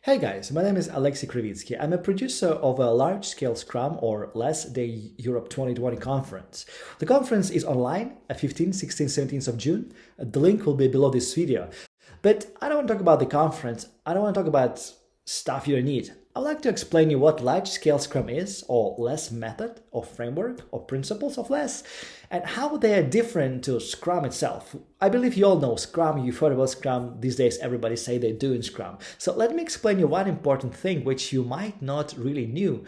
Hey guys, my name is Alexei Krivitsky. I'm a producer of a large-scale Scrum or Less Day Europe 2020 conference. The conference is online at 15th, 16th, 17th of June. The link will be below this video. But I don't want to talk about the conference. I don't want to talk about stuff you don't need. I'd like to explain you what large-scale Scrum is, or Less method, or framework, or principles of Less, and how they are different to Scrum itself. I believe you all know Scrum, you've heard about Scrum, these days everybody say they do in Scrum. So let me explain you one important thing which you might not really knew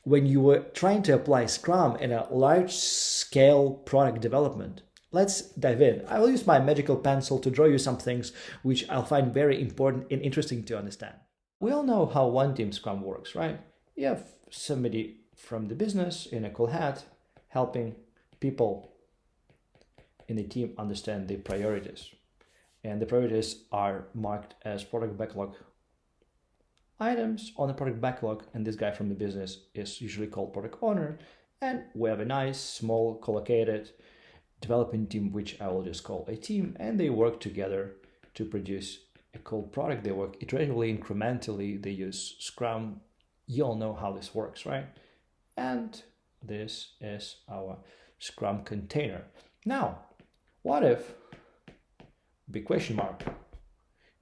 when you were trying to apply Scrum in a large-scale product development. Let's dive in. I will use my magical pencil to draw you some things which I'll find very important and interesting to understand. We all know how one team Scrum works, right? You have somebody from the business in a cool hat helping people in the team understand the priorities. And the priorities are marked as product backlog items on the product backlog, and this guy from the business is usually called product owner. And we have a nice, small, collocated development team, which I will just call a team, and they work together to produce a cool product. They work iteratively, incrementally, they use Scrum. You all know how this works, right? And this is our Scrum container. Now, what if, big question mark,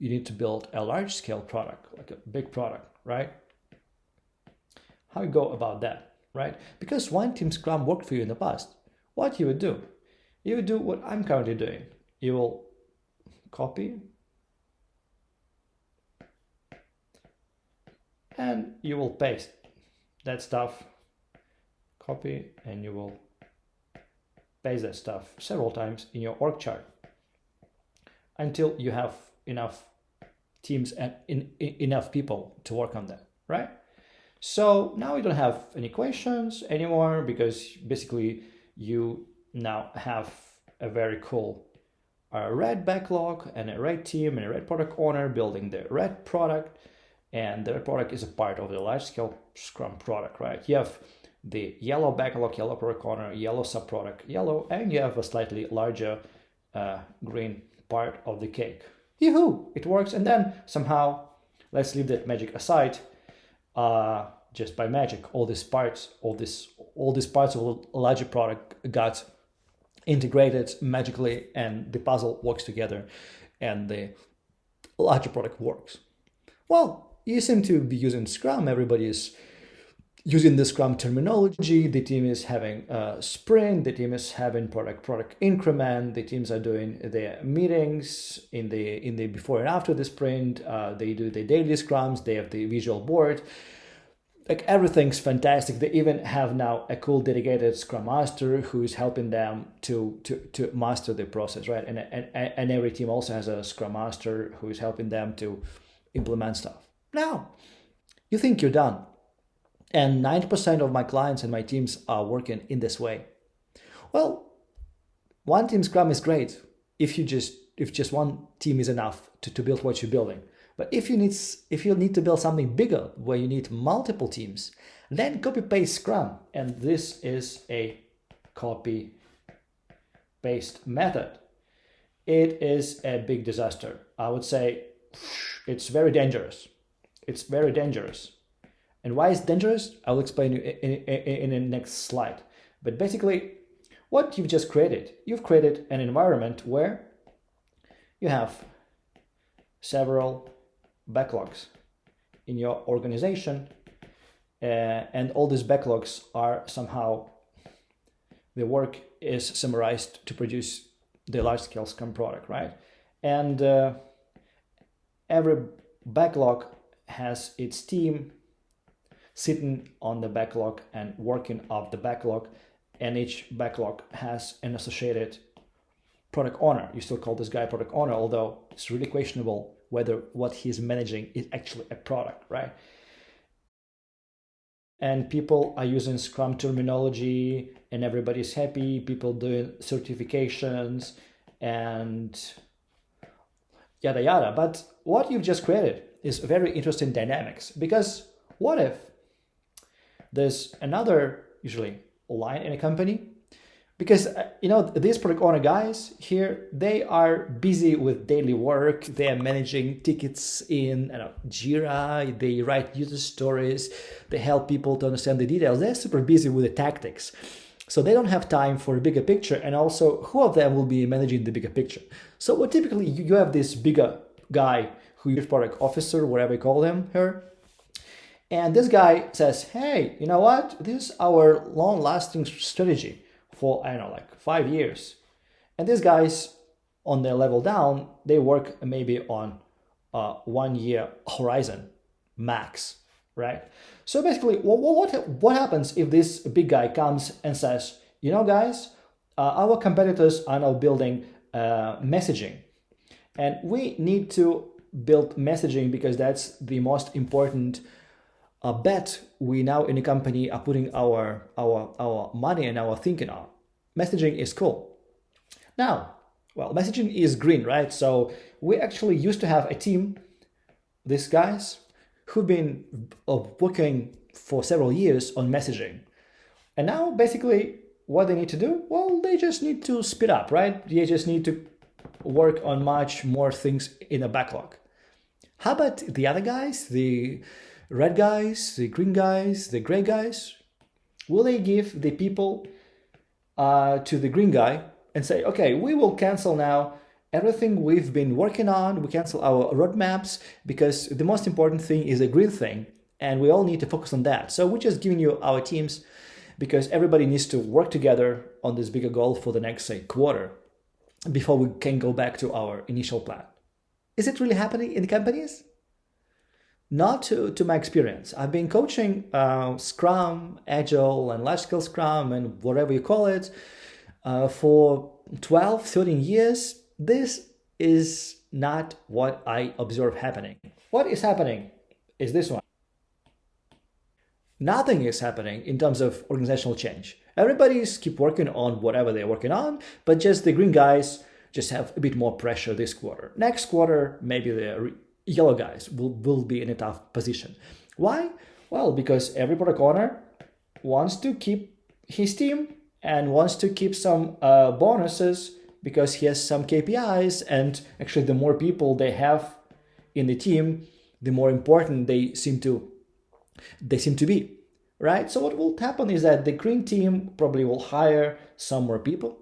you need to build a large-scale product, like a big product, right? How you go about that, right? Because one team Scrum worked for you in the past. What you would do? You would do what I'm currently doing. You will copy and you will paste that stuff, copy, and you will paste that stuff several times in your org chart until you have enough teams and enough people to work on that, right? So now you don't have any questions anymore because basically you now have a very cool red backlog and a red team and a red product owner building the red product. And the red product is a part of the large-scale Scrum product, right? You have the yellow backlog, yellow product owner, yellow subproduct, yellow, and you have a slightly larger green part of the cake. Yoo-hoo! It works, and then somehow, let's leave that magic aside. Just by magic, all these parts of a larger product got integrated magically, and the puzzle works together, and the larger product works. Well, you seem to be using Scrum. Everybody is using the Scrum terminology. The team is having a sprint. The team is having product increment. The teams are doing their meetings in the before and after the sprint. They do the daily Scrums. They have the visual board. Like, everything's fantastic. They even have now a cool dedicated Scrum Master who is helping them to master the process, right? And every team also has a Scrum Master who is helping them to implement stuff. Now, you think you're done. And 90% of my clients and my teams are working in this way. Well, one team Scrum is great if just one team is enough to build what you're building. But if you need to build something bigger where you need multiple teams, then copy-paste Scrum. And this is a copy-paste method. It is a big disaster. I would say it's very dangerous. It's very dangerous. And why it's dangerous, I'll explain you in the next slide. But basically, what you've just created, you've created an environment where you have several backlogs in your organization, and all these backlogs are somehow, the work is summarized to produce the large-scale Scrum product, right? And every backlog has its team sitting on the backlog and working off the backlog, and each backlog has an associated product owner. You still call this guy product owner, although it's really questionable whether what he's managing is actually a product, right? And people are using Scrum terminology, and everybody's happy. People doing certifications and yada yada. But what you've just created is very interesting dynamics, because what if there's another, usually line in a company, Because these product owner guys here, they are busy with daily work. They are managing tickets in Jira. They write user stories. They help people to understand the details. They're super busy with the tactics, so they don't have time for a bigger picture. And also, who of them will be managing the bigger picture? So what typically you have this bigger guy who is product officer, whatever you call him here. And this guy says, hey, you know what? This is our long-lasting strategy for, like 5 years. And these guys on their level down, they work maybe on 1 year horizon max, right? So basically, what happens if this big guy comes and says, guys, our competitors are now building messaging, and we need to build messaging because that's the most important bet we now in the company are putting our money and our thinking on. Messaging is cool. Now, well, messaging is green, right? So we actually used to have a team, these guys, who've been working for several years on messaging. And now basically what they need to do, well, they just need to speed up, right? They just need to work on much more things in a backlog. How about the other guys, the red guys, the green guys, the gray guys? Will they give the people to the green guy and say, okay, we will cancel now everything we've been working on, we cancel our roadmaps because the most important thing is a green thing and we all need to focus on that. So we're just giving you our teams because everybody needs to work together on this bigger goal for the next, say, quarter before we can go back to our initial plan. Is it really happening in the companies? Not to my experience. I've been coaching Scrum, Agile, and large-scale Scrum, and whatever you call it, for 12, 13 years. This is not what I observe happening. What is happening is this one. Nothing is happening in terms of organizational change. Everybody's keep working on whatever they're working on, but just the green guys just have a bit more pressure this quarter. Next quarter, maybe the yellow guys will be in a tough position. Why? Well, because every product owner wants to keep his team and wants to keep some bonuses because he has some KPIs, and actually the more people they have in the team, the more important they seem to be, right? So what will happen is that the green team probably will hire some more people,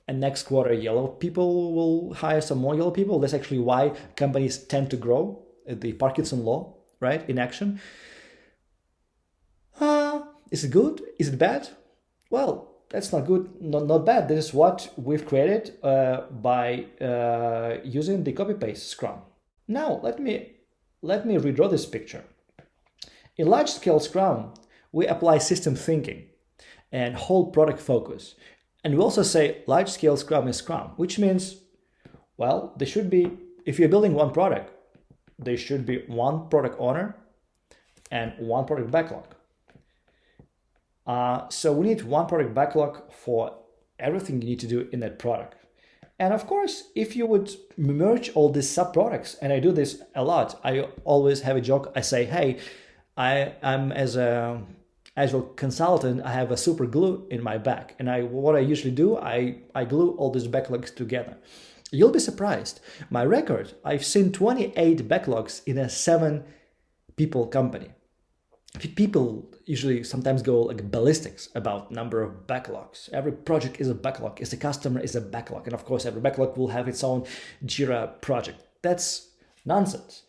and next quarter yellow people will hire some more yellow people. That's actually why companies tend to grow, the Parkinson law, right, in action. Is it good? Is it bad? Well, that's not good, not bad. This is what we've created by using the Copypaste Scrum. Now, let me redraw this picture. In large-scale Scrum, we apply system thinking and whole product focus. And we also say large-scale Scrum is Scrum, which means, well, there should be, if you're building one product, there should be one product owner and one product backlog. So we need one product backlog for everything you need to do in that product. And of course, if you would merge all these sub-products, and I do this a lot, I always have a joke. I say, hey, I'm as a Agile consultant, I have a super glue in my back. And what I usually do, I glue all these backlogs together. You'll be surprised. My record, I've seen 28 backlogs in a 7-people company. People usually sometimes go like ballistics about number of backlogs. Every project is a backlog. As a customer is a backlog. And of course, every backlog will have its own Jira project. That's nonsense.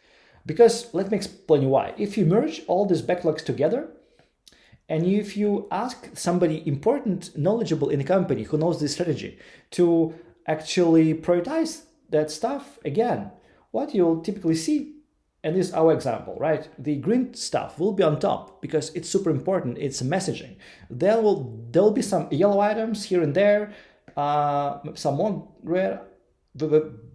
Because let me explain you why. If you merge all these backlogs together, and if you ask somebody important, knowledgeable in the company who knows this strategy to actually prioritize that stuff, again, what you'll typically see, and this is our example, right? The green stuff will be on top because it's super important. It's messaging. There'll be some yellow items here and there, some more red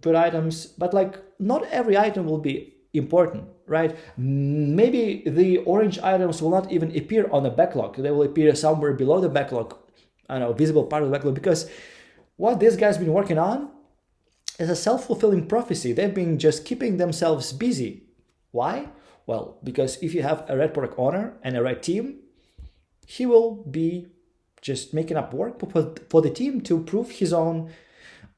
items, but like not every item will be important, right? Maybe the orange items will not even appear on the backlog. They will appear somewhere below the backlog, visible part of the backlog, because what these guys been working on is a self-fulfilling prophecy. They've been just keeping themselves busy. Why? Well, because if you have a red product owner and a red team, he will be just making up work for the team to prove his own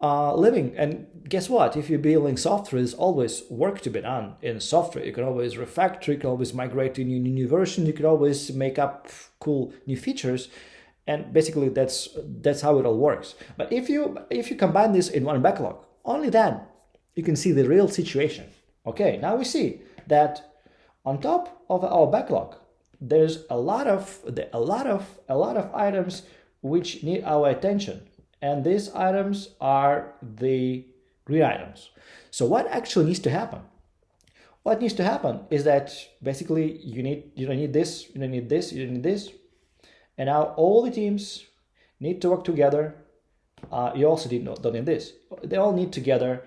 living. And guess what? If you're building software, there's always work to be done in software. You can always refactor, you can always migrate to a new version, you can always make up cool new features. And basically that's how it all works. But if you combine this in one backlog, only then you can see the real situation. Okay, now we see that on top of our backlog, there's a lot of items which need our attention, and these items are the green items. So what actually needs to happen? What needs to happen is that basically you don't need this, you don't need this, you don't need this, and now all the teams need to work together. You also don't need this. They all need together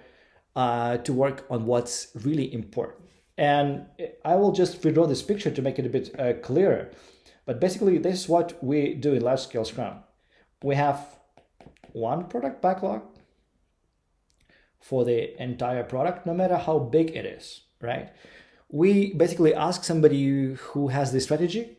to work on what's really important. And I will just redraw this picture to make it a bit clearer. But basically, this is what we do in large-scale Scrum. We have one product backlog for the entire product, no matter how big it is, right? We basically ask somebody who has the strategy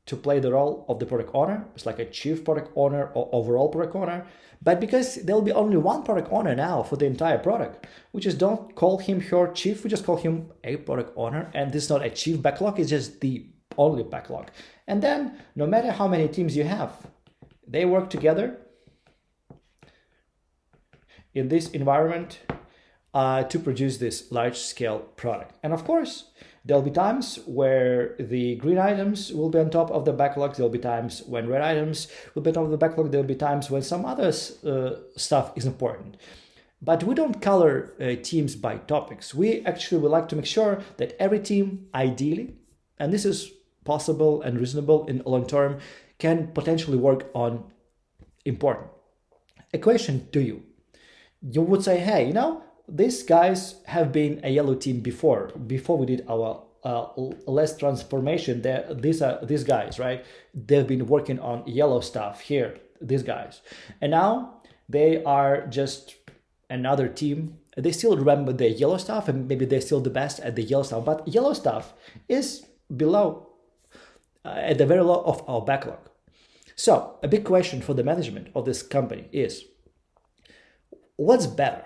to play the role of the product owner. It's like a chief product owner or overall product owner. But because there'll be only one product owner now for the entire product, we just don't call him her chief, we just call him a product owner. And this is not a chief backlog, it's just the only backlog. And then no matter how many teams you have, they work together in this environment to produce this large scale product. And of course, there'll be times where the green items will be on top of the backlog. There'll be times when red items will be on top of the backlog. There'll be times when some other stuff is important. But we don't color teams by topics. We actually would like to make sure that every team, ideally, and this is possible and reasonable in long term, can potentially work on important. A question to you. You would say, hey, these guys have been a yellow team before we did our less transformation. These guys, right? They've been working on yellow stuff here, these guys. And now they are just another team. They still remember the yellow stuff, and maybe they're still the best at the yellow stuff, but yellow stuff is below, at the very low of our backlog. So a big question for the management of this company is, what's better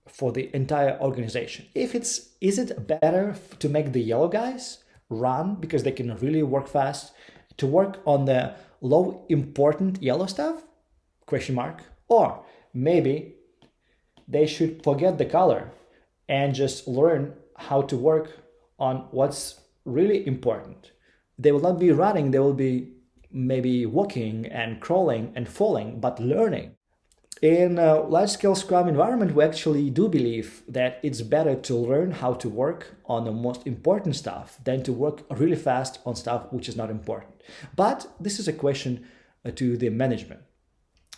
for the entire organization? Is it better to make the yellow guys run because they can really work fast, to work on the low important yellow stuff? Question mark. Or maybe they should forget the color and just learn how to work on what's really important. They will not be running, they will be maybe walking and crawling and falling, but learning. In a large-scale Scrum environment, we actually do believe that it's better to learn how to work on the most important stuff than to work really fast on stuff which is not important. But this is a question to the management.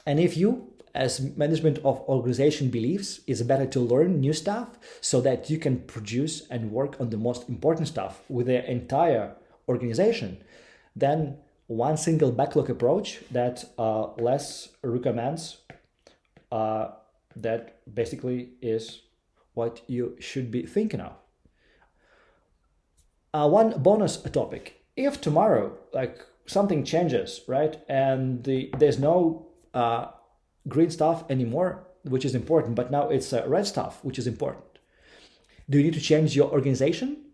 And if you, as management of organization, believes it's better to learn new stuff so that you can produce and work on the most important stuff with the entire organization, then one single backlog approach that Les recommends, that basically is what you should be thinking of. One bonus topic: if tomorrow something changes, right, and there's no green stuff anymore, which is important, but now it's red stuff, which is important, do you need to change your organization?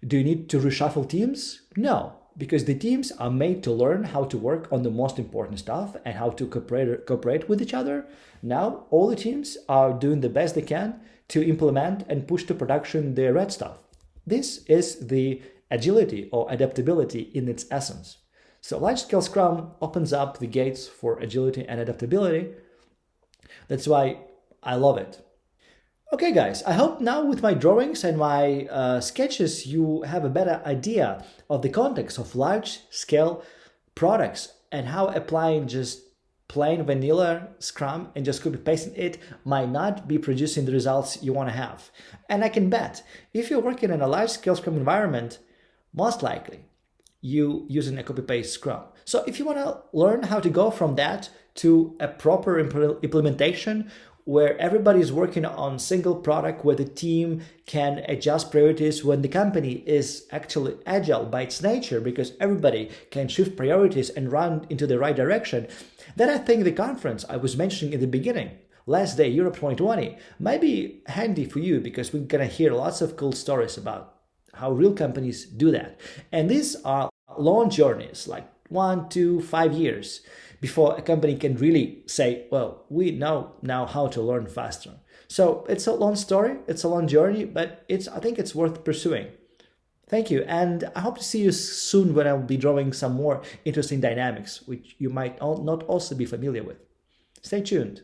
Do you need to reshuffle teams? No, because the teams are made to learn how to work on the most important stuff and how to cooperate with each other. Now all the teams are doing the best they can to implement and push to production the red stuff. This is the agility or adaptability in its essence. So large-scale Scrum opens up the gates for agility and adaptability. That's why I love it. Okay guys, I hope now with my drawings and my sketches you have a better idea of the context of large-scale products and how applying just plain vanilla Scrum and just copy-pasting it might not be producing the results you want to have. And I can bet, if you're working in a large-scale Scrum environment, most likely you using a copy-paste Scrum. So if you want to learn how to go from that to a proper implementation where everybody is working on single product, where the team can adjust priorities, when the company is actually agile by its nature because everybody can shift priorities and run into the right direction, then I think the conference I was mentioning in the beginning, Last Day Europe 2020, might be handy for you, because we're gonna hear lots of cool stories about how real companies do that. And these are long journeys, like 1, 2, 5 years before a company can really say, well, we know now how to learn faster. So it's a long story, it's a long journey, but I think it's worth pursuing. Thank you, and I hope to see you soon when I'll be drawing some more interesting dynamics, which you might not also be familiar with. Stay tuned.